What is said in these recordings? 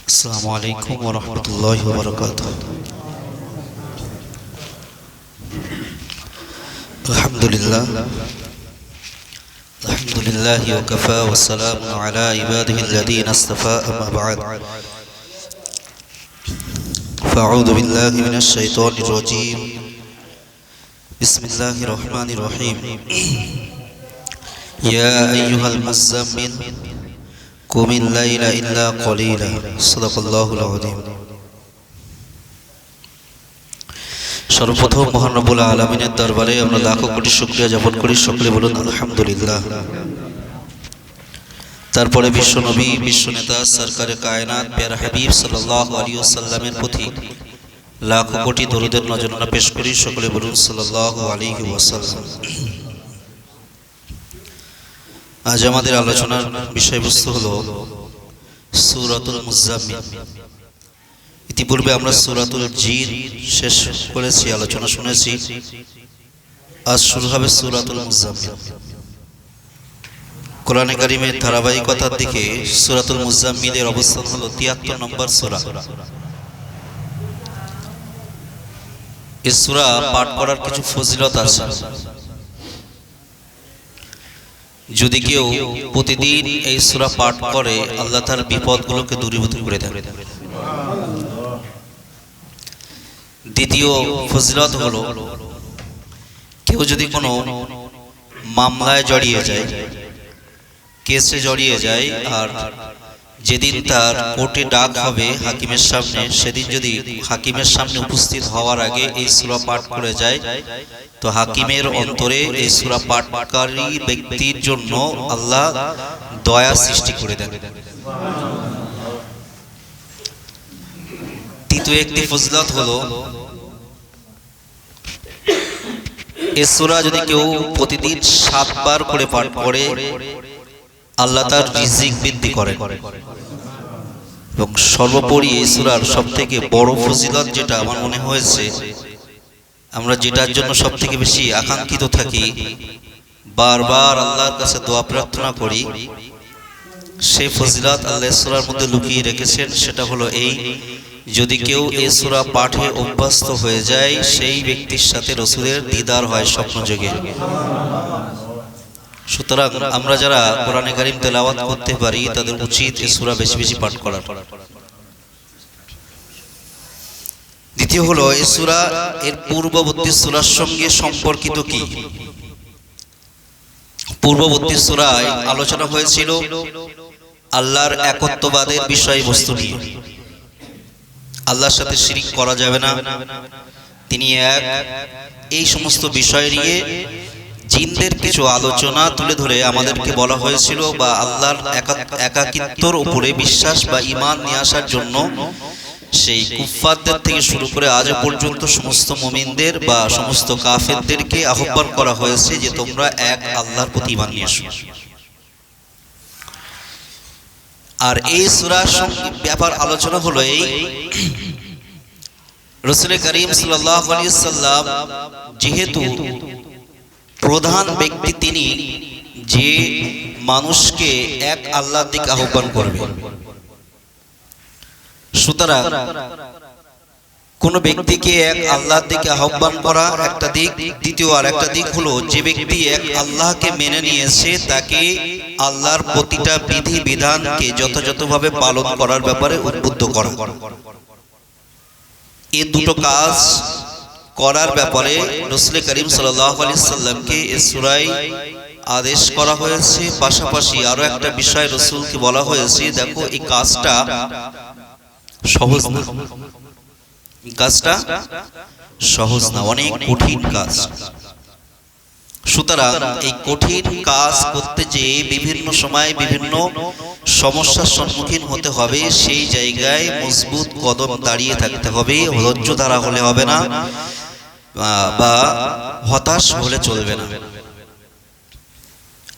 আসসালামু আলাইকুম ওয়া রাহমাতুল্লাহি ওয়া বারাকাতুহু। আলহামদুলিল্লাহি ওয়া কাফা ওয়া সালামুন আলা ইবাদিহিল্লাযীনা ইসতাফা, আম্মা বা'দ। ফাআউযু বিল্লাহি মিনাশ শাইতানির রাজীম। বিসমিল্লাহির রহমানির রহিম। ইয়া আইয়ুহাল মুযাম্মিল কুমিল লাইলা ইল্লা কলিলা। সাদাকাল্লাহুল আযীম। সর্বপ্রথম মহান রব্বুল আলামিনের দরবারে আমরা লাখো কোটি শুকরিয়া জ্ঞাপন করি। সকলে বলুন আলহামদুলিল্লাহ। তারপরে বিশ্ব নবী, বিশ্ব নেতা, সরকারে কায়নাত প্যারা হাবিব সাল্লাল্লাহু আলাইহি ওয়াসাল্লামের প্রতি লাখো কোটি দরুদের নজরানা পেশ করি। সকলে বলুন সাল্লাল্লাহু আলাইহি ওয়াসাল্লাম। আজ আমাদের আলোচনার বিষয়বস্তু হলো সূরাতুল মুযাম্মিল। ইতিপূর্বে আমরা সূরাতুল জিন শেষ করেছি, আলোচনা শুনেছি। আজ শুরু হবে সূরাতুল মুযাম্মিল। কোরআনে কারিমের ধারাবাহিকতার দিকে সূরাতুল মুযাম্মিলের অবস্থান হলো ৭৩ নম্বর সূরা। এই সূরা পাঠ করার কিছু ফজিলত আছে। যদি কেউ প্রতিদিন এই সূরা পাঠ করে, আল্লাহ তার বিপদগুলোকে দূরীভূত করে দেন। দ্বিতীয় ফজিলত হলো, কেউ যদি কোনো মামলায় জড়িয়ে যায়, কেসে জড়িয়ে যায়, আর যেদিন তার কোর্টে ডাক হবে হাকিমের সামনে, সেদিন যদি হাকিমের সামনে উপস্থিত হওয়ার আগে এই সূরা পাঠ করে যায়, তো হাকিমের অন্তরে এই সূরা পাঠকারী ব্যক্তির জন্য আল্লাহ দয়া সৃষ্টি করে দেন। তৃতীয় একটি ফজিলত হলো, এই সূরা যদি কেউ প্রতিদিন ৭ বার করে পাঠ করে, আল্লাহ তার রিজিক বৃদ্ধি করেন। এবং সর্বোপরি এই সূরার সবথেকে বড় ফজিলত যেটা আমার মনে হয়েছে, আমরা যেটার জন্য সবথেকে বেশি আকাঙ্ক্ষিত থাকি, বারবার আল্লাহর কাছে দোয়া প্রার্থনা করি, সেই ফজিলত আল্লাহ সূরার মধ্যে লুকিয়ে রেখেছেন। সেটা হলো এই, যদি কেউ এই সূরা পাঠে অভ্যস্ত হয়ে যায়, সেই ব্যক্তির সাথে রাসূলের দিদার হয় স্বপ্নযোগে। সুতরাং আমরা যারা কোরআনে কারীম তেলাওয়াত করতে পারি, তাদের উচিত এই সূরা বেশি বেশি পাঠ করা। দ্বিতীয় হলো, এই সূরা এর পূর্ববর্তী সূরার সঙ্গে সম্পর্কিত কি। পূর্ববর্তী সূরায় আলোচনা হয়েছিল আল্লাহর একত্ববাদের বিষয়বস্তু নিয়ে। আল্লাহর সাথে শিরিক করা যাবে না, তিনি এক, এই সমস্ত বিষয় নিয়ে জিনদের কিছু আলোচনা তুলে ধরে আমাদেরকে বলা হয়েছিল, বা আল্লাহর একাকিত্বর উপরে বিশ্বাস বা ঈমান নিয়ে আসার জন্য সেই কুফফারদের থেকে শুরু করে আজ পর্যন্ত সমস্ত মুমিনদের বা সমস্ত কাফেরদেরকে আহ্বান করা হয়েছে যে তোমরা এক আল্লাহর প্রতি ঈমান নিয়ে আসো। আর এই সূরার ব্যাপার আলোচনা হলো এই, রাসূল করিম সাল্লাল্লাহু আলাইহি ওয়াসাল্লাম যেহেতু প্রধান ব্যক্তি, তিনি যে মানুষকে এক আল্লাহর দিকে আহ্বান করবে, সুতরাং কোন ব্যক্তিকে এক আল্লাহর দিকে আহ্বান করা একটা দিক। দ্বিতীয় আর একটা দিক হলো, যে ব্যক্তি এক আল্লাহকে মেনে নিয়েছে, তাকে আল্লাহর প্রতিটা বিধি বিধানকে যথাযথভাবে পালন করার ব্যাপারে উদ্বুদ্ধ করা। এই দুটো কাজ করার ব্যাপারে রাসূল করিম সাল্লাল্লাহু আলাইহি সাল্লামকে এই সূরায় আদেশ করা হয়েছে। পাশাপাশি আরো একটা বিষয় রাসূলকে বলা হয়েছে, দেখো এই কাজটা সহজ না, কাজটা সহজ না, অনেক কঠিন কাজ। সুতরাং এই কঠিন কাজ করতে যেয়ে বিভিন্ন সময় বিভিন্ন সমস্যার সম্মুখীন হতে হবে। সেই জায়গায় মজবুত কদম দাঁড়িয়ে থাকতে হবে, ধৈর্য ধারা হলে হবে না, বা হতাশ হলে চলবে না।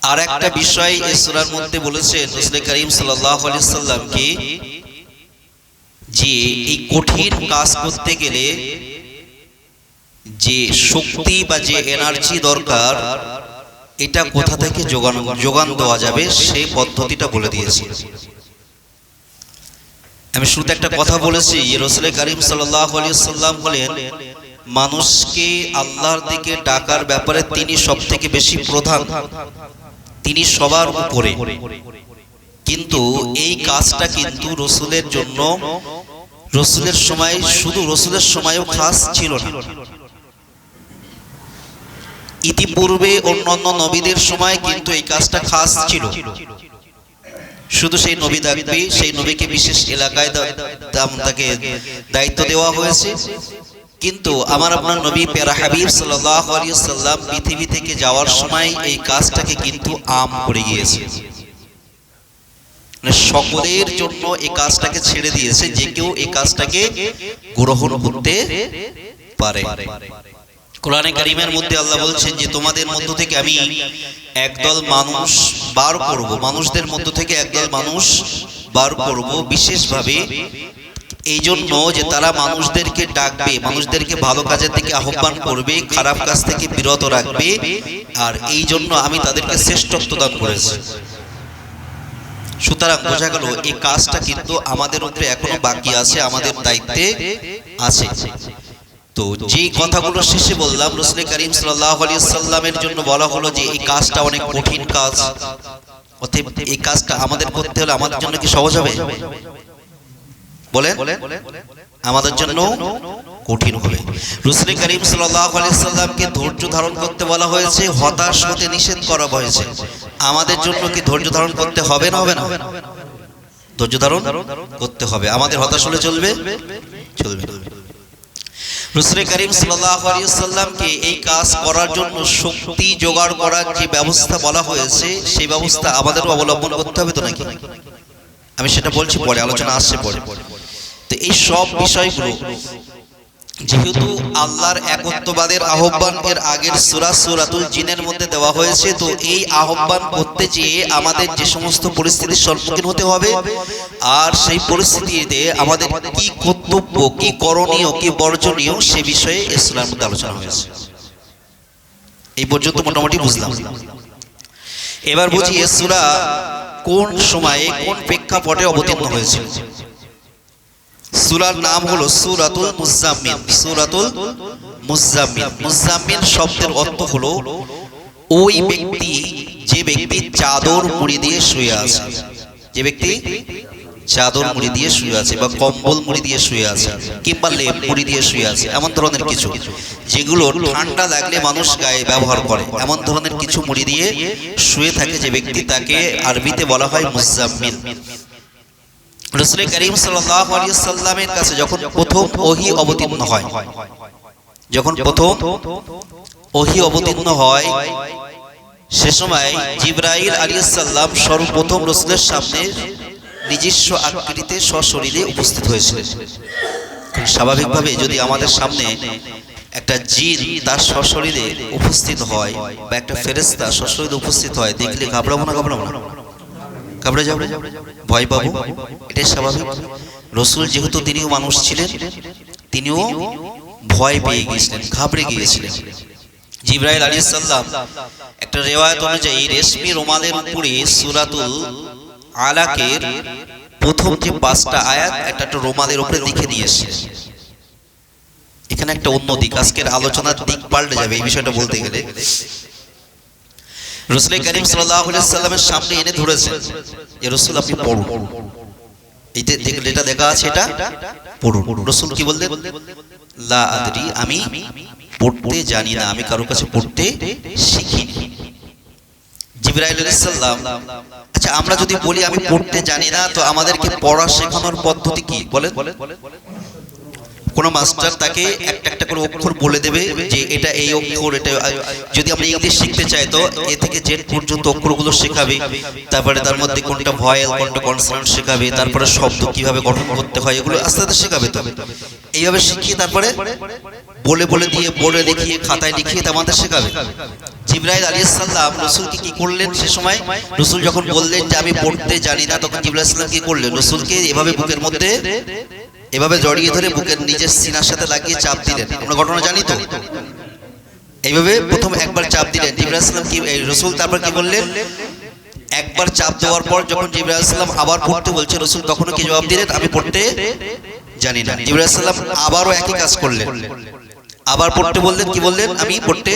আর একটা বিষয় এই সূরার মধ্যে বলেছেন রাসূল করিম সাল্লাল্লাহু আলাইহি সাল্লামকে, যে এই কঠিন কাজ করতে গেলে যে শক্তি বা যে এনার্জি দরকার, এটা কোথা থেকে যোগান দেওয়া যাবে সেই পদ্ধতিটা বলে দিয়েছে। আমি শুরুতে একটা কথা বলেছি, রাসূল করিম সাল্লাল্লাহু আলাইহি ওয়াসাল্লাম বলেন, মানুষকে আল্লাহর দিকে ডাকার ব্যাপারে তিনি সবথেকে বেশি প্রধান, তিনি সবার উপরে। কিন্তু এই কাজটা কিন্তু রাসূলের জন্য, রাসূলের সময়, শুধু রাসূলের সময়ও খাস ছিল না, ইতিপূর্বে অন্যান্য নবীদের সময় কিন্তু এই কাজটা খাস ছিল। শুধু সেই নবী থাকবে, সেই নবীকে বিশেষ এলাকায় তাকে দায়িত্ব দেওয়া হয়েছে। কিন্তু আমার আপনার নবী প্যারা হাবিব সাল্লাল্লাহু আলাইহি ওয়াসাল্লাম পৃথিবী থেকে যাওয়ার সময় এই কাজটাকে কিন্তু আম করে গিয়েছে, সকলের জন্য এই কাজটাকে ছেড়ে দিয়েছে, যে কেউ এই কাজটাকে গ্রহণ করতে পারে। কোরআনে কারীমের মধ্যে আল্লাহ বলছেন যে তোমাদের মধ্য থেকে আমি একদল মানুষ বার করব, মানুষদের মধ্য থেকে একদল মানুষ বার করব বিশেষভাবে এই জন্য যে তারা মানুষদেরকে ডাকবে, মানুষদেরকে ভালো কাজের দিকে আহ্বান করবে, খারাপ কাজ থেকে বিরত রাখবে, আর এই জন্য আমি তাদেরকে শ্রেষ্ঠত্ব দান করেছি। সুতরাং বোঝা গেল এই কাজটা কিন্তু আমাদের উপরে এখনো বাকি আছে, আমাদের দায়িত্বে আছে। তো যে কথাগুলো শেষে বললাম, রাসূল করিম সাল্লাল্লাহু আলাইহি ওয়াসাল্লামের জন্য বলা হলো যে এই কাজটা অনেক কঠিন কাজ, অতএব এই কাজটা আমাদের করতে হলে আমাদের জন্য কি সহজ হবে? বলেন, আমাদের জন্য কঠিন হবে। রাসূল করিম সাল্লাল্লাহু আলাইহি ওয়াসাল্লামকে ধৈর্য ধারণ করতে বলা হয়েছে, হতাশ হতে নিষেধ করা হয়েছে। আমাদের জন্য কি ধৈর্য ধারণ করতে হবে না হবে না? ধৈর্য ধারণ করতে হবে। আমাদের হতাশ হলে চলবে? চলবে। রাসূল করিম সাল্লাল্লাহু আলাইহি ওয়াসাল্লামকে এই কাজ করার জন্য শক্তি জোগাড় করার যে ব্যবস্থা বলা হয়েছে, সেই ব্যবস্থা আমাদেরও অবলম্বন করতে হবে তো নাকি? আমি সেটা বলছি পরে, আলোচনা আসছে পরে। তো এই সব বিষয়গুলো যেহেতু আল্লাহর একত্ববাদের আহ্বান এর আগের সূরা সূরাতুল জিনের মধ্যে দেওয়া হয়েছে, তো এই আহ্বান করতে যেয়ে আমাদের যে সমস্ত পরিস্থিতির সম্মুখীন হতে হবে, আর সেই পরিস্থিতিতে আমাদের কি কর্তব্য, কি করণীয়, কি বর্জনীয়, সে বিষয়ে এই সূরার মধ্যে আলোচনা হয়েছে। এই পর্যন্ত মোটামুটি বুঝলাম। এবার বুঝি এই সূরা কোন সময়ে কোন প্রেক্ষাপটে অবতীর্ণ হয়েছিল। সূরার নাম হলো সূরাতুল মুজাম্মিল। সূরাতুল মুজাম্মিল, মুজাম্মিল শব্দের অর্থ হলো ওই ব্যক্তি যে ব্যক্তি চাদর মুড়ি দিয়ে শুয়ে আছে, যে ব্যক্তি চাদর মুড়ি দিয়ে শুয়ে আছে বা কম্বল মুড়ি দিয়ে শুয়ে আছে কিংবা লেপ মুড়ি দিয়ে শুয়ে আছে, এমন ধরনের কিছু যেগুলো ঠান্ডা লাগলে মানুষ গায়ে ব্যবহার করে, এমন ধরনের কিছু মুড়ি দিয়ে শুয়ে থাকে যে ব্যক্তি, তাকে আরবিতে বলা হয় মুজাম্মিল। রাসূল করিম সাল্লাল্লাহু আলাইহি ওয়াসাল্লামের কাছে যখন প্রথম ওহী অবতীর্ণ হয়, যখন প্রথম ওহী অবতীর্ণ হয়, সে সময় জিবরাইল আলাইহিস সালাম সর্বপ্রথম রাসূলের সামনে নিজস্ব আকৃতিতে সশরীরে উপস্থিত হয়েছিলেন। স্বাভাবিকভাবে যদি আমাদের সামনে একটা জিন তার সশরীরে উপস্থিত হয় বা একটা ফেরেশতা সশরীরে উপস্থিত হয়, দেখলে ঘাবড়াবো না? ঘাবড়াবো না? ঘাবড়ে যাবো, ভয় পাবো, এটাই স্বাভাবিক। রাসূল যেহেতু তিনিও মানুষ ছিলেন, তিনিও ভয় পেয়ে গিয়েছিলেন, ঘাবড়ে গিয়েছিলেন। জিবরাইল আলাইহিস সালাম একটা রিওয়ায়াত অনুযায়ী রেশমি রুমালের উপরে সূরাতুল আলাকের প্রথম যে 5টা আয়াত একটা রুমালের উপরে লিখে নিয়ে এসেছে। এখানে একটা অন্য দিক, আজকের আলোচনার দিক পাল্টে যাবে এই বিষয়টা বলতে গেলে। রাসূল করিম সাল্লাল্লাহু আলাইহি ওয়াসাল্লামের সামনে এনে ধরেছেন যে রাসূল আপনি পড়ুন, এই যে যেটা দেখা আছে এটা পড়ুন। রাসূল কি বললেন? লা আদরি, আমি পড়তে জানি না, আমি কারো কাছে পড়তে শিখিনি। জিবরাইল আলাইহিস সালাম, আচ্ছা আমরা যদি বলি আমি পড়তে জানি না, তো আমাদেরকে পড়া শেখানোর পদ্ধতি কি বলেন? কোন মাস্টার তাকে একটা একটা করে অক্ষর বলে দেবে যে এটা এই অক্ষর, এটা যদি আমরা ইংলিশ শিখতে চাই তো এ থেকে জেড পর্যন্ত অক্ষরগুলো শেখাবে, তারপরে তার মধ্যে কোনটা ভয়েল কোনটা কনসোনেন্ট শেখাবে, তারপরে শব্দ কিভাবে গঠন করতে হয় এগুলো আস্তে আস্তে শেখাবে। তো এইভাবে শিখিয়ে তারপরে বলে বলে দিয়ে বোর্ডে দেখিয়ে খাতায় লিখিয়ে আমাদের শেখাবে। জিবরাইল আলাইহিস সালাম রাসূলকে কি করলেন? সে সময় রাসূল যখন বললেন যে আমি পড়তে জানি না, তখন জিবরাইল আলাইহিস সালাম কি করলেন? রাসূলকে এভাবে বুকের মধ্যে এভাবে জড়িয়ে ধরে বুকের নিজের সিনার সাথে লাগিয়ে চাপ দিলেন। আমরা ঘটনা জানি তো, এইভাবে প্রথম একবার চাপ দিলেন জিবরাইল আলাইহিস সালাম, কি রাসূল তারপর কি বললেন? একবার চাপ দেওয়ার পর যখন জিবরাইল আলাইহিস সালাম আবার পড়তে বলছে, রাসূল তখনও কি জবাব দিলেন? আমি পড়তে জানি না। জিবরাইল আলাইহিস সালাম আবারও একই কাজ করলেন, আবার পড়তে বললেন, কি বললেন? আমি পড়তে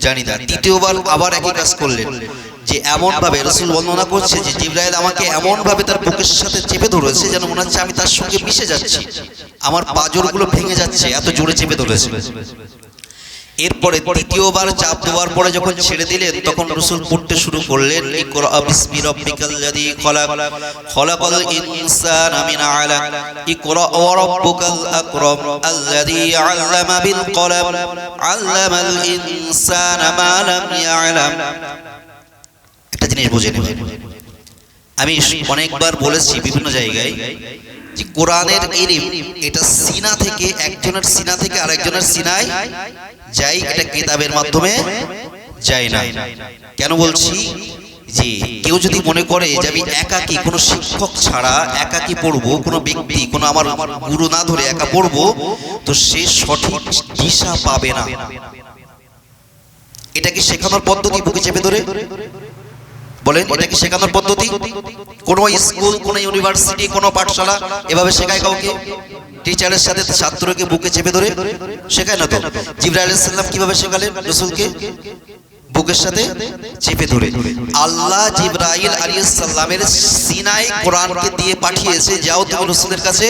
জানি না। তৃতীয়বার আবার একই কাজ করলেন, যে এমন ভাবে রাসূল বর্ণনা করছে যে জিবরাইল আমাকে এমন ভাবে তার বুকের সাথে চেপে ধরেছে যেন মনে হচ্ছে আমি তার সঙ্গে মিশে যাচ্ছি, আমার পাঁজরগুলো ভেঙে যাচ্ছে, এত জোরে চেপে ধরেছে। এরপরে তৃতীয়বার চাপ দেওয়ার পরে যখন ছেড়ে দিলেন তখন রাসূল পড়তে শুরু করলেন, ইকরা বিসমি রাব্বিকাল্লাযী খলাক, খলাকাল ইনসানা মিন আলাক, ইকরা ওয়া রাব্বুকাল আকরাম, আল্লাযী আল্লামা বিল কলাম, আল্লামাল ইনসানা মা লাম ইয়ালাম। একটা জিনিস বুঝে নেবেন, আমি অনেকবার বলেছি বিভিন্ন জায়গায় যে কোরআনের ইলম এটা সিনা থেকে, একজনের সিনা থেকে আরেকজনের সিনায় যায়, এটা কিতাবের মাধ্যমে যায় না। কেন বলছি? যে কেউ যদি মনে করে যে আমি একাকী, কোনো শিক্ষক ছাড়া একাকী পড়বো, কোনো ব্যক্তি, কোনো আমার গুরু না ধরে একা পড়বো, তো সে সঠিক দিশা পাবে না। এটা কি শেখানোর পদ্ধতি? বুকে চেপে ধরে বলেন, এটা কি শেখানোর পদ্ধতি? কোনো স্কুল, কোনো ইউনিভার্সিটি, কোনো পাঠশালা এভাবে শেখায় কাউকে? টিচারের সাথে ছাত্রকে বুকে চেপে ধরে শেখায় না তো। জিবরাইল আলাইহিস সালাম কিভাবে শেখালেন রাসূলকে? বুকের সাথে চেপে ধরে। আল্লাহ জিবরাইল আলাইহিস সালামের সিনায় কোরআনকে দিয়ে পাঠিয়েছে, যাও তুমি রাসূলের কাছে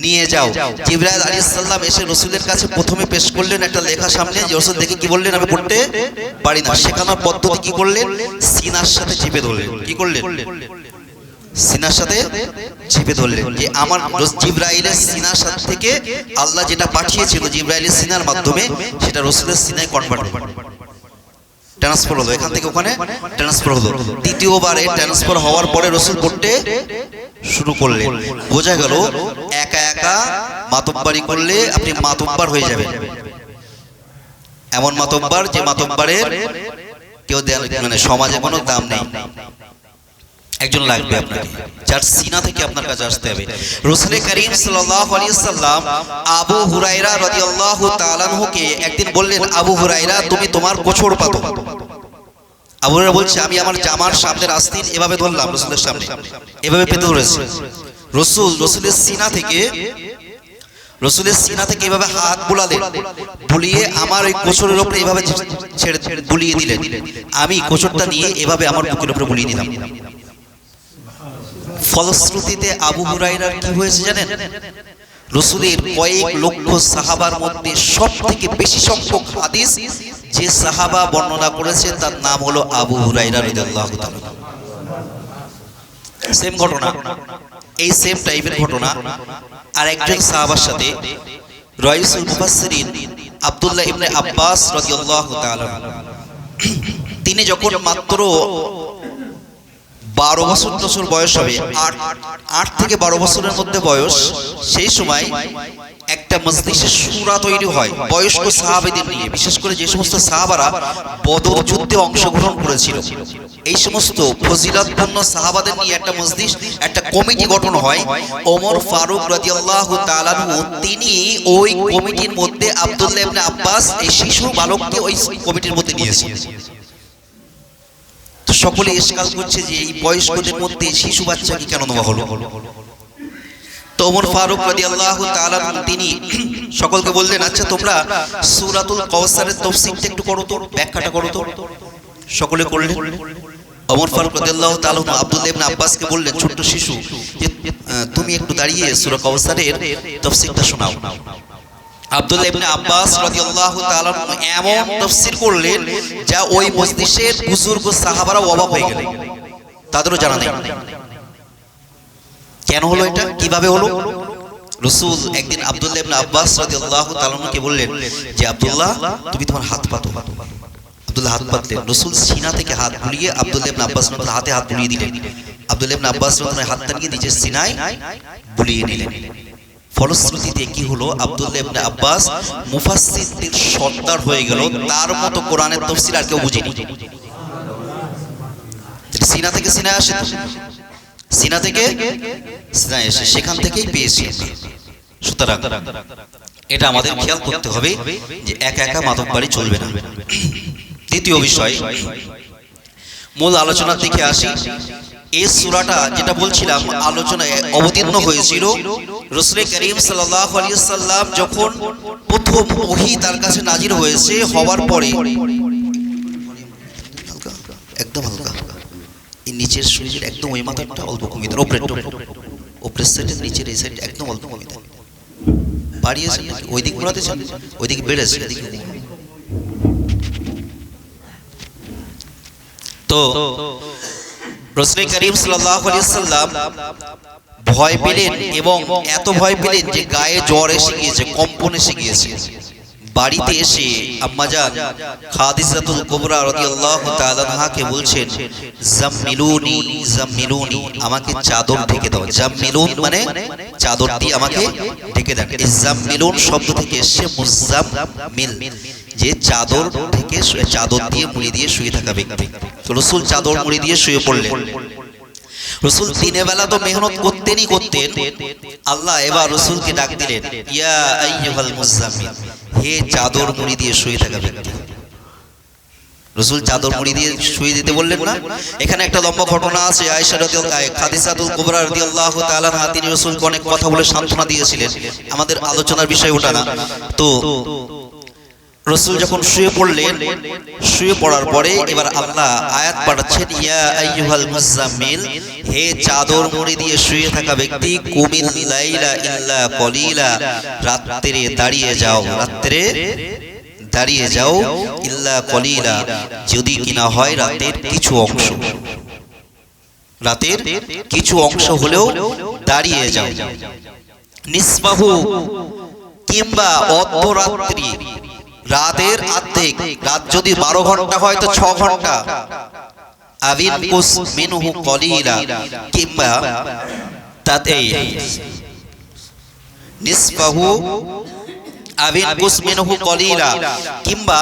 নিয়ে যাও। জিবরাইল আলাইহিস সালাম এসে রাসূলের কাছে প্রথমে পেশ করলেন একটা লেখা সামনে, যে রাসূল দেখে কি বললেন? আমি পড়তে পারি না। শেখানোর পদ্ধতি কি করলেন? সিনার সাথে চেপে ধরলেন। কি করলেন? সিনার সাথে চেপে ধরলেন, যে আমার জিবরাইলের সিনার সাথে থেকে আল্লাহ যেটা পাঠিয়েছিল জিবরাইলের সিনার মাধ্যমে, সেটা রাসূলের সিনায় কনভার্ট হলো, ট্রান্সফার হলো, এখান থেকে ওখানে ট্রান্সফার হলো। দ্বিতীয়বারে ট্রান্সফার হওয়ার পরে রাসূল পড়তে শুরু করলেন। বোঝা গেল একা একা মাতব্বারি করলে আপনি মাতব্বার হয়ে যাবেন। এমন মাতব্বার যে মাতব্বারের কেউ মানে সমাজে কোনো দাম নেই। একজন লাগবে আপনাকে, যার সিনা থেকে আপনার কাছে আসতে হবে। রাসূল করিম সাল্লাল্লাহু আলাইহি সাল্লাম আবু হুরায়রা রাদিয়াল্লাহু তাআলা আনহুকে একদিন বললেন, আবু হুরায়রা তুমি তোমার কোছড় পাতো। আবু হুরায়রা বলছে, আমি আমার জামার সামনের আস্তিন এভাবে ধরলাম, রাসূলের সামনে এভাবে পেতে ধরেছি। রাসূলের সিনা থেকে এভাবে হাত বুলালেন, বুলিয়ে আমার ওই কোছড়ের উপরে এভাবে ছেড়ে বুলিয়ে দিলেন। আমি কোছড়টা নিয়ে এভাবে আমার বুকের উপরে বুলিয়ে দিলাম। ফলশ্রুতিতে আবু হুরায়রার কি হয়েছে জানেন? রাসূলের কয়েক লক্ষ সাহাবার মধ্যে সবথেকে বেশি সংখ্যক হাদিস যে সাহাবা বর্ণনা করেছেন তার নাম হলো আবু হুরায়রা রাদিয়াল্লাহু তাআলা। সেম ঘটনা, এই সেম টাইপের ঘটনা আর একজন সাহাবার সাথে, রাইসুল মুফাসসিরিন আব্দুল্লাহ ইবনে আব্বাস রাদিয়াল্লাহু তাআলা, তিনি যখন মাত্র 12 বছর বয়স হবে, 8 থেকে 12 বছরের মধ্যে বয়স, সেই সময় একটা মজলিসে সূরা তৈরি হয় বয়স্ক সাহাবাদের নিয়ে। বিশেষ করে যে সমস্ত সাহাবারা বদর যুদ্ধে অংশগ্রহণ করেছিল, এই সমস্ত ফজিলতপূর্ণ সাহাবাদের নিয়ে একটা মজলিস, একটা কমিটি গঠন হয়। ওমর ফারুক রাদিয়াল্লাহু তাআলা আনহু তিনি ওই কমিটির মধ্যে আব্দুল্লাহ ইবনে আব্বাস এই শিশু বালককে ওই কমিটির মধ্যে নিয়েছেন। সকলে ইশকাল করছে যে এই বয়স্কদের মধ্যে শিশু বাচ্চাকে কেন নেওয়া হলো? তো ওমর ফারুক রাদিয়াল্লাহু তাআলা তিনি সকলকে বললেন, আচ্ছা তোমরা সূরাতুল কাউসারের তাফসীরটা একটু করো তো, ব্যাখ্যাটা করো তো। সকলে করলেন। ওমর ফারুক রাদিয়াল্লাহু তাআলা আব্দুল্লাহ ইবনে আব্বাসকে বললেন, ছোট্ট শিশু, যে তুমি একটু দাঁড়িয়ে সূরা কাউসারের তাফসীরটা শোনাও। আব্দুল্লাহ ইবনে আব্বাস রাদিয়াল্লাহু তাআলা এমন তাফসীর করলেন যা ওই মজলিসের বুজুর্গ সাহাবারা অবাক হয়ে গেলেন, তাদেরও জানা নেই কেন হলো এটা, কিভাবে হলো। রাসূল একদিন আব্দুল্লাহ ইবনে আব্বাস রাদিয়াল্লাহু তাআলাকে বললেন যে আব্দুল্লাহ তুমি তোমার হাত পাতো। আব্দুল্লাহ হাত পাতলেন। রাসূল সিনা থেকে হাত বুলিয়ে আব্দুল্লাহ ইবনে আব্বাস রাদিয়াল্লাহু হাতে হাত বুলিয়ে দিলেন। আব্দুল্লাহ ইবনে আব্বাস রাদিয়াল্লাহু হাতটা নিয়ে নিজের সিনায় বুলিয়ে নিলেন। ফলশ্রুতিতে কি হলো, আব্দুল্লাহ ইবনে আব্বাস মুফাসসিরদের সর্দার হয়ে গেল। তার মতো কোরআনের তাফসীর আর কেউ বুঝেনি। সিনা থেকে সিনায় আসে, সিনা থেকে সিনায় এসে সেখান থেকেই পেয়েছি। সুতরাং এটা আমাদের খেয়াল করতে হবে যে একা একা মাতব্বারি চলবে না। দ্বিতীয় বিষয়, মূল আলোচনার দিকে আসি। এই সূরাটা যেটা বলছিলাম আলোচনায় অবতীর্ণ হয়েছিল রাসূল করিম সাল্লাল্লাহু আলাইহি ওয়াসাল্লাম যখন প্রথম ওহী তার কাছে নাজির হয়েছে, হওয়ার পরে একদম হালকা এই নিচের শরীরের একদম ওই মাথাটা অল্প কমিয়ে দেন, ওপরের সাইডের নিচের এই সাইড একদম অল্প কমিয়ে দেন। বাড়িয়েছেন ওই দিক ঘোরাতেছেন, ওই দিকে বেড়েছে। তো রাসূল করিম সাল্লাল্লাহু আলাইহি ওয়াসাল্লাম ভয় পেলেন এবং এত ভয় পেলেন যে গায়ে জ্বর এসে গিয়েছে, কম্পন এসে গিয়েছে। বাড়িতে এসে আম্মাজান খাদিজাতুল কুবরা রাদিয়াল্লাহু তাআলা আনহাকে বলছেন, জাম্মিলুনি জাম্মিলুনি, আমাকে চাদর ঢেকে দাও। জাম্মিলুন মানে চাদর দিয়ে আমাকে ঢেকে দেন। এই জাম্মিলুন শব্দ থেকে এসেছে মুজাম্মিল, যে চাদর ঢেকে চাদর দিয়ে মুড়ি দিয়ে শুয়ে থাকা ব্যক্তি। তো রাসূল চাদর মুড়ি দিয়ে শুয়ে পড়লেন। রাসূল দিনের বেলা তো মেহনত করতেনই করতেন। আল্লাহ এবার রাসূলকে ডাক দিলেন, ইয়া আইয়ুহাল মুজাম্মিল, হে চাদর মুড়ি দিয়ে শুয়ে থাকা ব্যক্তি। রাসূল চাদর মুড়ি দিয়ে শুয়ে দিতে বললেন না। এখানে একটা লম্বা ঘটনা আছে। আয়েশা রাদিয়াল্লাহু খাদিজাতুল কুবরা রাদিয়াল্লাহু তাআলা আনহা তিনি রাসূলকে অনেক কথা বলে সান্ত্বনা দিয়েছিলেন। আমাদের আলোচনার বিষয় ওটা না। তো রাসূল যখন শুয়ে পড়লেন, শুয়ে পড়ার পরে এবার আল্লাহ আয়াত পাঠাচ্ছেন, ইয়া আইয়ুহাল মুজাম্মিল, হে চাদর মুড়ি দিয়ে শুয়ে থাকা ব্যক্তি, কুমিল লাইলা ইল্লা কলিলা, রাত্রে দাঁড়িয়ে যাও, রাত্রে দাঁড়িয়ে যাও, ইল্লা কলিলা, যদি কিনা হয় রাতের কিছু অংশ, রাতের কিছু অংশ হলেও দাঁড়িয়ে যাও। নিসবাহু, কিংবা অর্ধরাত্রি, রাতের অর্ধেক, রাত যদি 12 ঘন্টা হয় তো 6 ঘন্টা। আবিন কুস মিনহু কলিলা, কিংবা তাতে নিসবাহু আবিন কুস মিনহু কলিলা, কিংবা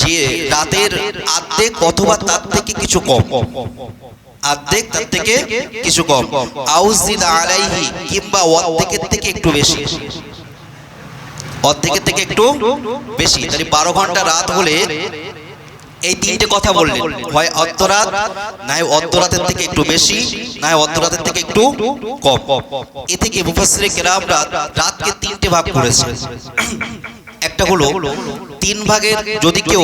যে রাতের অর্ধেক অথবা তার থেকে কিছু কম, অর্ধেক তার থেকে কিছু কম। আউজিদ আলাইহি, কিংবা অর্ধেকের থেকে একটু বেশি, অর্ধেকের থেকে একটু বেশি। তাহলে 12 ঘন্টা রাত হলে এই তিনটে কথা বললেন, হয় অর্ধরাত, না হয় অর্ধরাতের থেকে একটু বেশি, না হয় অর্ধরাতের থেকে একটু কম। এ থেকে মুফাসসিরে কেরামরা রাতকে তিনটে ভাগ করেছে। একটা হলো 3 ভাগের, যদি কেউ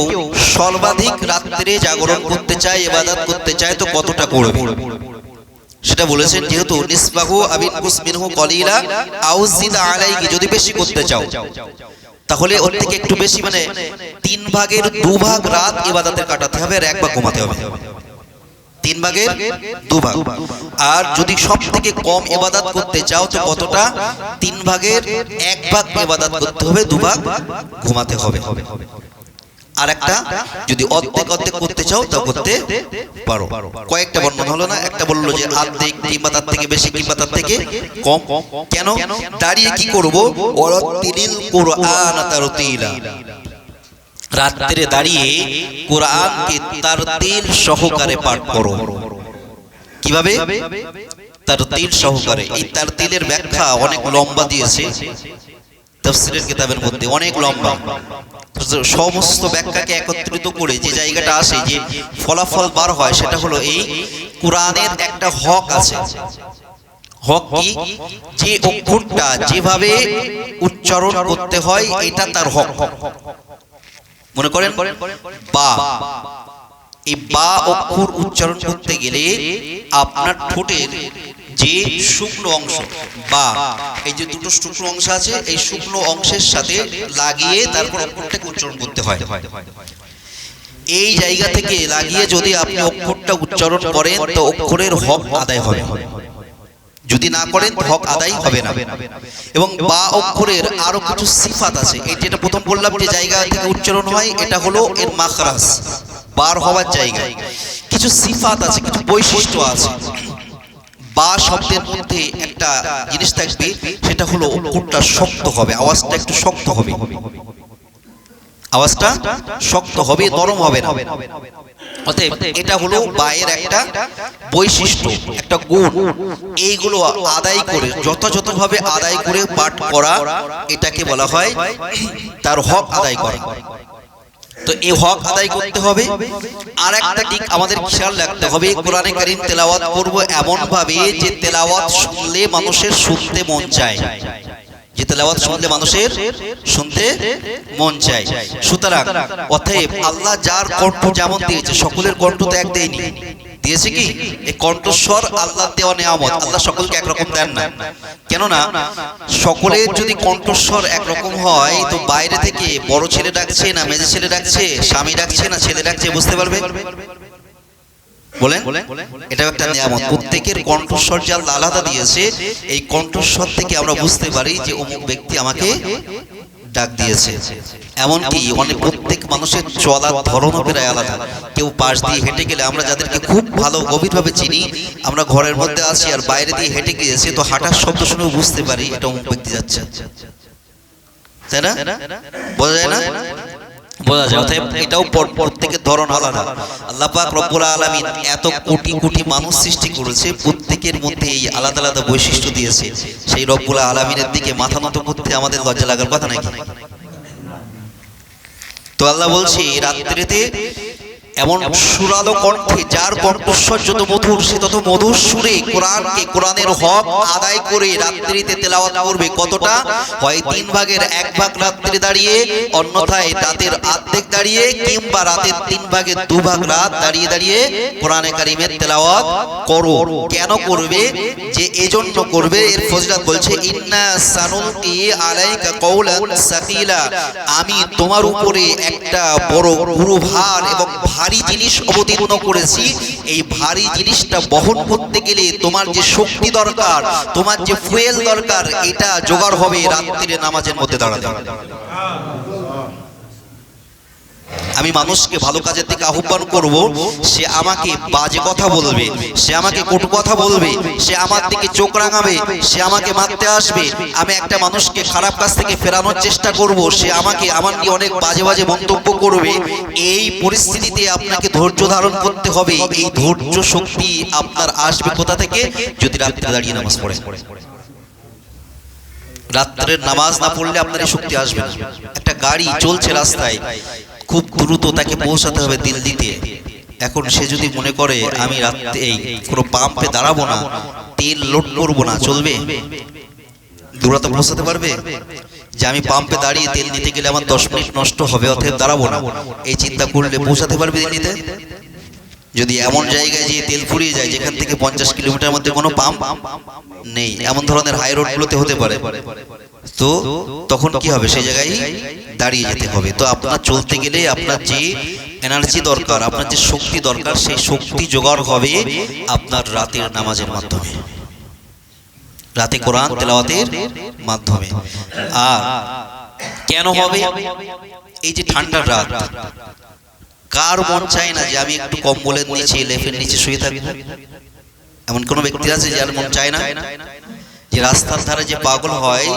সর্বাধিক রাত্রে জাগরণ করতে চায়, ইবাদত করতে চায় তো কতটা করবে সেটা বলেছেন। যেহেতু নিসবাহু আবিন কুস মিনহু কলিলা আউজিদ আলাইহি, যদি বেশি করতে চাও তাহলে ওর থেকে একটু বেশি, মানে 3 ভাগের 2 ভাগ রাত ইবাদতে কাটাতে হবে আর 1 ভাগ ঘুমাতে হবে। 3 ভাগের 2 ভাগ। আর যদি সব থেকে কম ইবাদত করতে চাও তো কতটা? 3 ভাগের 1 ভাগ ইবাদত করতে হবে, 2 ভাগ ঘুমাতে হবে। আর একটা যদি অর্ধেক অর্ধেক করতে চাও তা করতে পারো। কয়েকটা বর্ণনা হলো না, একটা বললো যে অর্ধেক, কিংবা তার থেকে বেশি, কিংবা তার থেকে কম। কেন? দাঁড়িয়ে কি করব? ওয়ারাতিলিল কুরআন তারতিলা, রাত্রে দাঁড়িয়ে কুরআনকে তারতিল সহকারে পাঠ করো। কিভাবে? তারতিল সহকারে। এই তারতিলের ব্যাখ্যা অনেক লম্বা দিয়েছে তাফসীরের কিতাবের মধ্যে, অনেক লম্বা। সমস্ত ব্যাখ্যাকে একত্রিত করে যে জায়গাটা আসে, যে ফলাফল বার হয়, সেটা হলো এই কোরআনের একটা হক আছে। হক কি? যে অক্ষরটা যেভাবে উচ্চারণ করতে হয় এটা তার হক। মনে করেন বা, এই বা অক্ষর উচ্চারণ করতে গেলে আপনার ঠোঁটের যে শুকনো অংশ বা, এই যে দুটো শুকনো অংশ আছে, এই শুকনো অংশের সাথে লাগিয়ে তারপর অক্ষরটাকে উচ্চারণ করতে হয়। এই জায়গা থেকে লাগিয়ে যদি আপনি অক্ষরটা উচ্চারণ করেন তো অক্ষরের হক আদায় হবে, যদি না করেন তো হক আদায় হবে না। এবং বা অক্ষরের আরো কিছু সিফাত আছে। এই যেটা প্রথম বললাম যে জায়গা থেকে উচ্চারণ হয়, এটা হলো এর মাখরাজ, বার হওয়ার জায়গা। কিছু সিফাত আছে, কিছু বৈশিষ্ট্য আছে। বা শব্দের মধ্যে একটা জিনিস থাকবে, সেটা হলো অক্ষরটা শক্ত হবে, আওয়াজটা একটু শক্ত হবে, আওয়াজটা শক্ত হবে, নরম হবে না। অতএব এটা হলো বায়ের একটা বৈশিষ্ট্য, একটা গুণ। এইগুলো আদায় করে, যথাযথভাবে আদায় করে পাঠ করা, এটাকে বলা হয় তার হক আদায় করা। তো এই হক আদায় করতে হবে। আর একটা দিক আমাদের খেয়াল রাখতে হবে, কোরআনে কারীম তেলাওয়াত করব এমন ভাবে যে তেলাওয়াত শুনলে মানুষের শুনতে মন চায়, যে তেলাওয়াত শুনলে মানুষের শুনতে মন চায়। সুতরাং অতএব আল্লাহ যার কণ্ঠ যেমন দিয়েছে, সকলের কণ্ঠ তো এক দেয়নি, দিয়েছে কি? এই কণ্ঠস্বর আল্লাহ দেওয়া নিয়ামত, আল্লাহ সকলকে একরকম দেন না। কেননা সকলের যদি কণ্ঠস্বর একরকম হয়, তো বাইরে থেকে বড় ছেলে ডাকছে না মেজে ছেলে ডাকছে, স্বামী ডাকছে না ছেলে ডাকছে, বুঝতে পারবে? বলেন, এটা একটা নিয়ামত। প্রত্যেকের কণ্ঠস্বর যে আল্লাহ আলাদা দিয়েছে, এই কণ্ঠস্বর থেকে আমরা বুঝতে পারি যে অমুক ব্যক্তি আমাকে ডাক দিয়েছে। এমনকি অনেক প্রত্যেক মানুষের চলার ধরনও প্রায় আলাদা। কেউ পাশ দিয়ে হেঁটে গেলে, আমরা যাদেরকে খুব ভালো গভীরভাবে চিনি, আমরা ঘরের মধ্যে আছি আর বাইরে দিয়ে হেঁটে গিয়েছে, তো হাঁটার শব্দ শুনেও বুঝতে পারি এটা অমুক ব্যক্তি যাচ্ছে, তাই না? বোঝা যায় না? বোঝা যায়। অতএব এটাও প্রত্যেকের ধরন আলাদা। আল্লাহ পাক রব্বুল আলামিন এত কোটি কোটি মানুষ সৃষ্টি করেছে, প্রত্যেকের মধ্যে এই আলাদা আলাদা বৈশিষ্ট্য দিয়েছে। সেই রব্বুল আলামিনের দিকে মাথা নত করতে আমাদের লজ্জা লাগার কথা নাকি? তো আল্লাহ বলছে রাত্রিতে এমন সুরালো কণ্ঠে, যার কণ্ঠস্বর যত মধুর সে তত মধুর সুরে কোরআনকে, কোরআনের হক আদায় করে রাত্রিতে তেলাওয়াত করবে। কতটা? হয় 3 ভাগের 1 ভাগ রাত্রি দাঁড়িয়ে, অন্যথায় রাতের অর্ধেক দাঁড়িয়ে, কিংবা রাতের 3 ভাগের 2 ভাগ রাত দাঁড়িয়ে দাঁড়িয়ে কোরআনে কারীমের তেলাওয়াত করো। কেন করবে? যে এজন্য করবে, এর ফজিলত বলছে ইন্না সানুলকি আলাইকা কওলান সাকিলা, আমি তোমার উপরে একটা বড় গুরুভার এবং ভারী জিনিস অবতীর্ণ করেছি। এই ভারী জিনিসটা বহন করতে গেলে তোমার যে শক্তি দরকার, তোমার যে ফুয়েল দরকার, এটা জোগাড় হবে রাত্রিরে নামাজের মধ্যে দাঁড়াতে। আমি মানুষকে ভালো কাজের দিকে আহ্বান করব, সে আমাকে বাজে কথা বলবে, সে আমাকে কটু কথা বলবে, সে আমার দিকে চোখ রাঙাবে, সে আমাকে মারতে আসবে। আমি একটা মানুষকে খারাপ কাজ থেকে ফেরানোর চেষ্টা করব, সে আমাকে আমার নিয়ে অনেক বাজে বাজে মন্তব্য করবে। এই পরিস্থিতিতে আপনাকে ধৈর্য ধারণ করতে হবে। এই ধৈর্য শক্তি আপনার আসবে কোথা থেকে? যদি রাত্রে দাঁড়িয়ে নামাজ পড়েন। রাত্রের নামাজ না পড়লে আপনার এই শক্তি আসবে না। একটা গাড়ি চলছে রাস্তায়, খুব দ্রুত তাকে পৌঁছাতে হবে দিল্লিতে। এখন সে যদি মনে করে আমি রাতে এই কোনো পাম্পে দাঁড়াবো না, তেল লোড করবো না, চলবে? দূরত্ব পৌঁছাতে পারবে? যে আমি পাম্পে দাঁড়িয়ে তেল নিতে গেলে আমার 10 মিনিট নষ্ট হবে, অতএব দাঁড়াবো না, এই চিন্তা করলে পৌঁছাতে পারবে দিল্লিতে? যদি এমন জায়গায় যে তেল ফুরিয়ে যায়, যেখান থেকে 50 কিলোমিটার মধ্যে কোনো পাম্প নেই, এমন ধরনের হাই রোডগুলোতে হতে পারে, তো তখন কি হবে? সেই জায়গায় দাঁড়িয়ে যেতে হবে। তো আপনার চলতে গেলে আপনার যে এনার্জি দরকার, আপনার যে শক্তি দরকার, সেই শক্তি জোগাড় হবে আপনার রাতের নামাজের মাধ্যমে, রাতে কোরআন তেলাওয়াতের মাধ্যমে। আর কেন হবে? এই যে ঠান্ডার রাত, কার মন চায় না যে আমি একটু কম্বলের নিচে, লেপের নিচে শুয়ে থাকবো? এমন কোন ব্যক্তি আছে যার মন চায় না? যে রাস্তার ধারে যে পাগল হয়,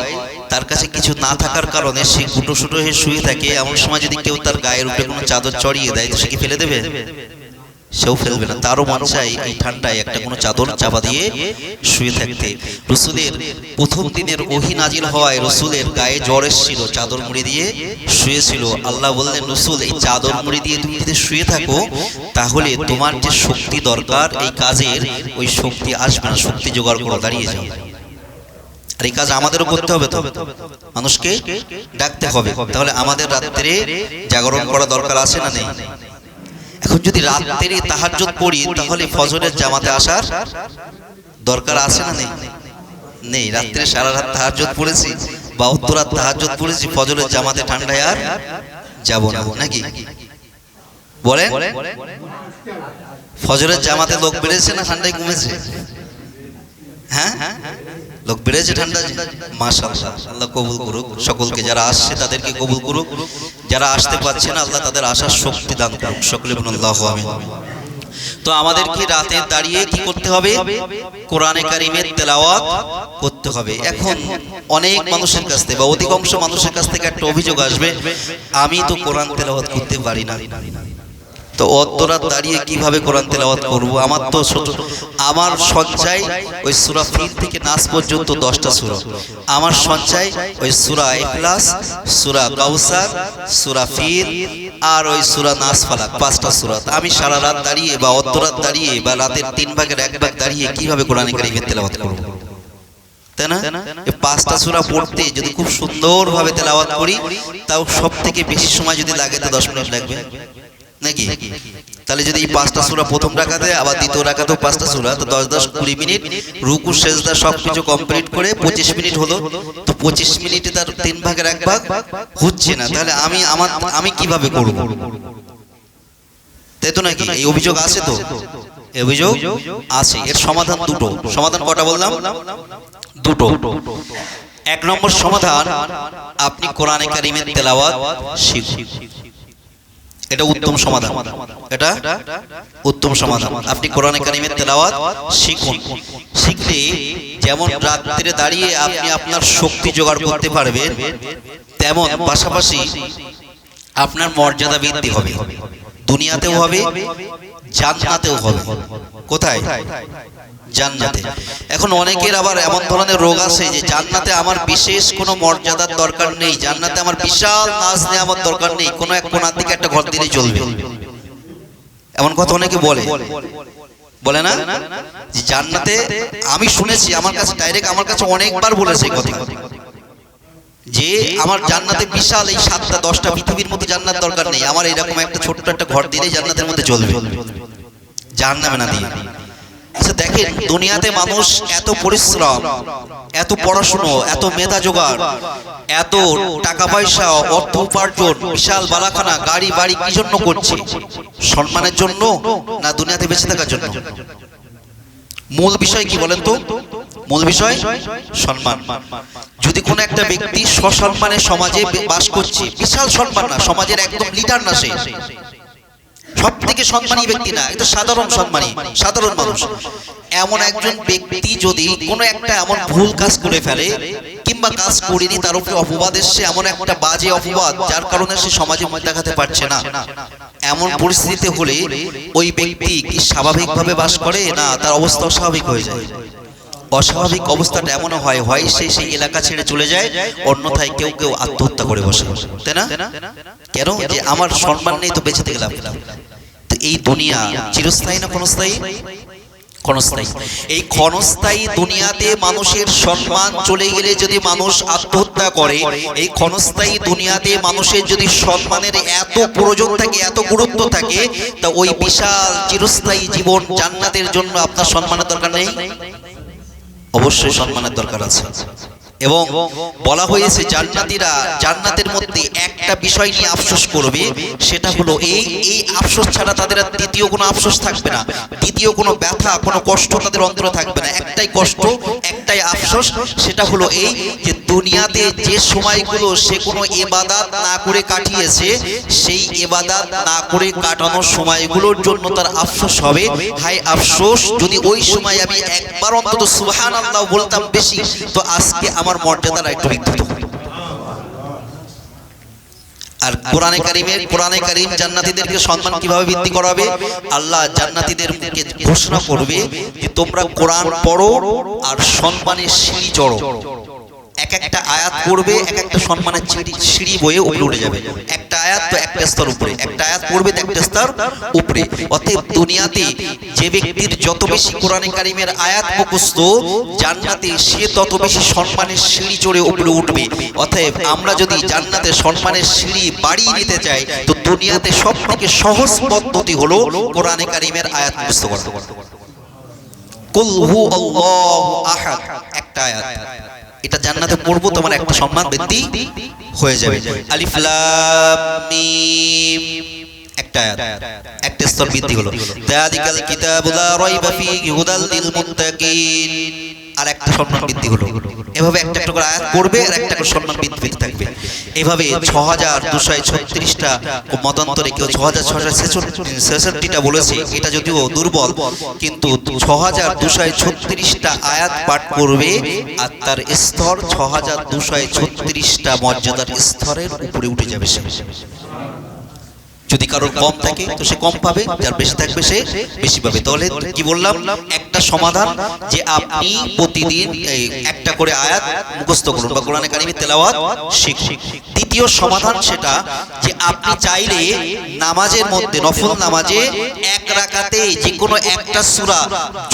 তার কাছে কিছু না থাকার কারণে সে গুটো সুটো হয়ে শুয়ে থাকে, এমন সময় যদি কেউ তার গায়ের উপরে কোনো চাদর চড়িয়ে দেয়, তো সে কি ফেলে দেবে? সেও ফেলবে না। তারও মন চাই এই ঠান্ডায় একটা কোনো চাদর চাপা দিয়ে শুয়ে থাকতে। রসুলের প্রথম দিনের ওহী নাজিল হওয়ায় রসুলের গায়ে জ্বর এসেছিল, চাদর মুড়ি দিয়ে শুয়েছিল। আল্লাহ বললেন, রসুল এই চাদর মুড়ি দিয়ে তুমি যদি শুয়ে থাকো, তাহলে তোমার যে শক্তি দরকার এই কাজের, ওই শক্তি আসবে না, শক্তি জোগাড় করো, দাঁড়িয়ে যাও। আর এই কাজ আমাদেরও করতে হবে, তো মানুষকে ডাকতে হবে। তাহলে আমাদের রাত্রে জাগরণ করা দরকার আছে না নেই? এখন যদি রাত্রে তাহাজ্জুদ পড়ি, তাহলে ফজরের জামাতে আসার দরকার আছে না নেই? নেই। রাত্রে সারা রাত তাহাজ্জুদ পড়েছি, 72 রাত তাহাজ্জুদ পড়েছি, ফজরের জামাতে ঠান্ডায় আর যাব না, নাকি বলেন? ফজরের জামাতে লোক বেড়েছে না ঠান্ডায় কমেছে? হ্যাঁ, লোক বেড়েছে ঠান্ডা। মাশাআল্লাহ, আল্লাহ কবুল করুক সকলকে, যারা আসছে তাদেরকে কবুল করুক, যারা আসতে পারছে না আল্লাহ তাদের আসার শক্তি দান করুক। সকলে বলুন আল্লাহু আমিন। তো আমাদেরকে রাতে দাঁড়িয়ে কি করতে হবে? কোরআনে কারীমের তেলাওয়াত করতে হবে। এখন অনেক মানুষের কাছ থেকে বা অধিকাংশ মানুষের কাছ থেকে একটা অভিযোগ আসবে, আমি তো কোরআন তেলাওয়াত করতে পারি না, তো অর্ধরাত দাঁড়িয়ে কিভাবে কোরআন তেলাওয়াত করব? আমার তো আমার সঞ্চয় ওই সূরা ফিল থেকে নাস পর্যন্ত 10টা সূরা, আমার সঞ্চয় ওই সূরা ইখলাস, সূরা কাউসার, সূরা ফিল আর ওই সূরা নাস ফালাক, 5টা সূরা। আমি সারা রাত দাঁড়িয়ে বা অর্ধরাত দাঁড়িয়ে বা রাতের 3 ভাগের 1 ভাগ দাঁড়িয়ে কিভাবে কোরআন কারীমের তেলাওয়াত করব? তাই না? এই 5টা সূরা পড়তে যদি খুব সুন্দরভাবে তেলাওয়াত করি, তাও সবথেকে বেশি সময় যদি লাগে তো 10 মিনিট লাগবে নাকি? তাহলে যদি এই 5টা সূরা প্রথম রাকাতে আবার দ্বিতীয় রাকাতেও 5টা সূরা, তো 10 20 মিনিট রুকু সেজদা সবকিছু কমপ্লিট করে 25 মিনিট হলো। তো 25 মিনিটে তার 3 ভাগের 1 ভাগ হচ্ছে না, তাহলে আমি কিভাবে করব? তাই তো নাকি? এই অভিযোগ আছে তো? এই অভিযোগ আছে। এর সমাধান দুটো। সমাধান কটা বললাম? দুটো। 1 নম্বর সমাধান, আপনি কোরআনে কারীমের তেলাওয়াত শিখুন। এটা উত্তম সমাধান। এটা উত্তম সমাধান। আপনি কোরআনে কারীমের তেলাওয়াত শিখুন। শিখলে যেমন রাত্রিরে দাঁড়িয়ে আপনি আপনার শক্তি জোগাড় করতে পারবেন, তেমন পাশাপাশি আপনার মর্যাদা বৃদ্ধি হবে, দুনিয়াতেও হবে, জান্নাতেও হবে। কোথায়? জান্নাতে। এখন অনেকের আবার এমন ধরনের রোগ আছে যে জান্নাতে আমার বিশেষ কোনো মর্যাদার দরকার নেই, জান্নাতে আমার বিশাল নাজ নেয়ামত দরকার নেই, কোনো এক কোণার দিকে একটা ঘর দিলেই চলবে। এমন কথা অনেকে বলে না যে জান্নাতে, আমি শুনেছি, আমার কাছে অনেকবার বলেছে কথা যে আমার জান্নাতে বিশাল এই 7টা 10টা পৃথিবীর মতো জান্নাত দরকার নেই, আমার এরকম একটা ছোট্ট একটা ঘর দিলেই জান্নাতের মধ্যে চলবে, জাহান্নামে না দিয়ে। আচ্ছা দেখেন, দুনিয়াতে মানুষ এত পরিশ্রম, এত পড়াশুনো, এত মেধা জোগাড়, এত টাকা পয়সা, অর্থ উপার্জন, বিশাল বালাখানা, গাড়ি বাড়ি কি জন্য করছে? সম্মানের জন্য না দুনিয়াতে বেঁচে থাকার জন্য? মূল বিষয় কি বলেন তো? মূল বিষয় সম্মান। যদি কোনো একটা ব্যক্তি সসম্মানে সমাজে বাস করছে, বিশাল সম্মান না, সমাজের একদম লিডার না, সে সব থেকে সম্মানী ব্যক্তি না, এটা সাধারণ সম্মানী, সাধারণ মানুষ, এমন একজন ব্যক্তি যদি কোনো একটা এমন ভুল কাজ করে ফেলে কিংবা কাজ করেনি, তার উপরে অপবাদ এসছে, এমন একটা বাজে অপবাদ যার কারণে সে সমাজে মুখ দেখাতে পারছে না, এমন পরিস্থিতি হলে ওই ব্যক্তি কি স্বাভাবিকভাবে বাস করে? না, তার অবস্থা অস্বাভাবিক হয়ে যায়। অস্বাভাবিক অবস্থাটা এমন হয় সে সেই এলাকা ছেড়ে চলে যায়, অন্যথায় কেউ আত্মহত্যা করে বসে, তাই না? কেন? যে আমার সম্মান নেই, তো বেঁচে থেকে লাভ। তো এই দুনিয়া চিরস্থায়ী না ক্ষণস্থায়ী? ক্ষণস্থায়ী। এই ক্ষণস্থায়ী দুনিয়াতে মানুষের সম্মান চলে গেলে যদি মানুষ আত্মহত্যা করে, এই ক্ষণস্থায়ী দুনিয়াতে মানুষের যদি সম্মানের এত প্রয়োজন থাকে, এত গুরুত্ব থাকে, তা ওই বিশাল চিরস্থায়ী জীবন জান্নাতের জন্য আপনার সম্মানের দরকার নেই? অবশ্যই সম্মানের দরকার আছে। এবং বলা হয়েছে জান্নাতীরা জান্নাতের মধ্যে একটা বিষয় নিয়ে আফসোস করবে, সেটা হলো এই আফসোস ছাড়া তাদের আর দ্বিতীয় কোনো আফসোস থাকবে না, দ্বিতীয় কোনো ব্যথা, কোনো কষ্ট তাদের অন্তরে থাকবে না। একটাই কষ্ট, একটাই আফসোস, সেটা হলো এই যে দুনিয়াতে যে সময়গুলো সে কোনো ইবাদত না করে কাটিয়েছে, সেই ইবাদত না করে কাটানোর সময়গুলোর জন্য তার আফসোস হবে। হায় আফসোস, যদি ওই সময় আমি একবার অন্তত সুবহানাল্লাহ বলতাম বেশি, তো আজকে আমার মর্যাদাটা একটু বৃদ্ধি হতো। আর কোরআনে কারীম জান্নাতীদেরকে সম্মান কিভাবে বৃদ্ধি করাবে? আল্লাহ জান্নাতীদেরকে ঘোষণা করবে যে তোমরা কোরআন পড়ো আর সম্মানের সিঁড়ি চড়ো। এক একটা আয়াত পড়বে, এক একটা সম্মানের সিঁড়ি বয়ে উপরে উঠে যাবে। একটা আয়াত তো একটা স্তর উপরে, একটা আয়াত পড়বে তো একটা স্তর উপরে। অতএব দুনিয়াতে যে ব্যক্তির যত বেশি কোরআনে কারীমের আয়াত মুখস্থ, জান্নাতে সে তত বেশি সম্মানের সিঁড়ি চড়ে উপরে উঠবে। অতএব আমরা যদি জান্নাতে সম্মানের সিঁড়ি বাড়িয়ে নিতে চাই, তো দুনিয়াতে সবথেকে সহজ পদ্ধতি হলো কোরআনে কারীমের আয়াত মুখস্থ করা। কুল হু আল্লাহু আহাদ, একটা আয়াত, এটা জান্নাতে পড়বো, তোমার একটা সম্মান বৃদ্ধি হয়ে যাবে। আলিফ লাম মিম, একটা আয়াত, একটা স্তর বৃদ্ধি হলো। যালিকাল কিতাবু লা রাইবা ফীহি হুদাল লিল মুত্তাকিন, আর একটা সম্মান বৃদ্ধি হলো। এভাবে একটা একটা করে আয়াত পড়বে আর একটা করে সম্মান বৃদ্ধি থাকবে। এভাবে 6236টা মতান্তরে কেউ 6666টা বলেছে, এটা যদিও দুর্বল, কিন্তু 6236টা আয়াত পাঠ করবে আর তার স্তর 6236টা মর্যাদার স্তরের উপরে উঠে যাবে সে। যদি কারোর কম থাকে তো সে কম পাবে, যার বেশি থাকবে সে বেশি পাবে। তাহলে কি বললাম, একটা সমাধান যে আপনি প্রতিদিন একটা করে আয়াত মুখস্থ করুন বা কোরআনে কারিমে তেলাওয়াত শিখুন। দ্বিতীয় সমাধান সেটা যে আপনি চাইলে নামাজের মধ্যে নফল নামাজে এক রাকাতে যে কোনো একটা সূরা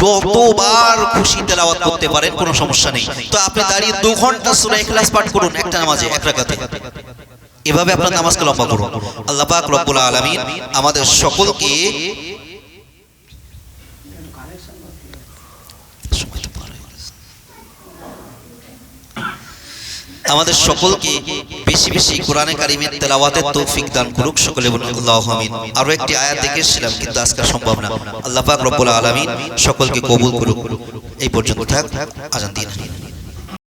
যতবার খুশি তেলাওয়াত করতে পারেন, কোনো সমস্যা নেই। তো আপনি দাঁড়িয়ে 2 ঘন্টা সূরা ইখলাস পাঠ করুন একটা নামাজে এক রাকাতে। এভাবে আপনার নামাজকে লম্বা করুন। আল্লাহ পাক রব্বুল আলামিন আমাদের সকলকে বেশি বেশি কোরআনে কারিমের তেলাওয়াতের তৌফিক দান করুক। সকলে বলুন আল্লাহু আমিন। আরো একটি আয়াত দেখেছিলাম কিন্তু আজকে সম্ভব না। আল্লাহ পাক রব্বুল আলামিন সকলকে কবুল করুক। এই পর্যন্ত থাক, আজান দিন।